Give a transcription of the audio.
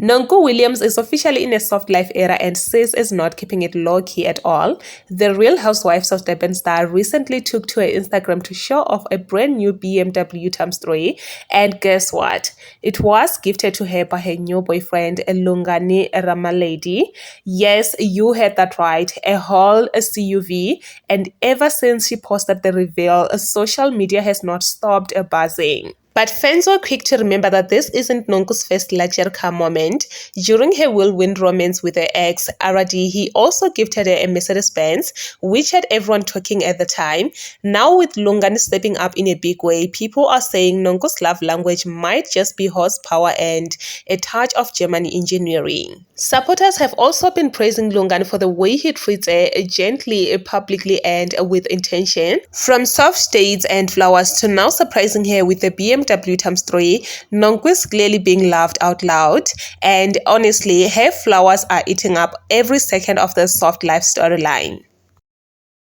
Nonku Williams is officially in a soft life era and Sis is not keeping it low-key at all. The Real Housewives of Durban star recently took to her Instagram to show off a brand new BMW x3, and guess what? It was gifted to her by her new boyfriend, Lungani Ramalady. Yes, you heard that right, a whole CUV, and ever since she posted the reveal, social media has not stopped buzzing. But fans were quick to remember that this isn't Nonku's first luxury car moment. During her whirlwind romance with her ex, Aradi, he also gifted her a Mercedes-Benz, which had everyone talking at the time. Now with Lungani stepping up in a big way, people are saying Nonku's love language might just be horsepower and a touch of German engineering. Supporters have also been praising Lungani for the way he treats her gently, publicly, and with intention. From soft dates and flowers to now surprising her with the BMW x3, Nonku is clearly being laughed out loud. And honestly, her flowers are eating up every second of the soft life storyline.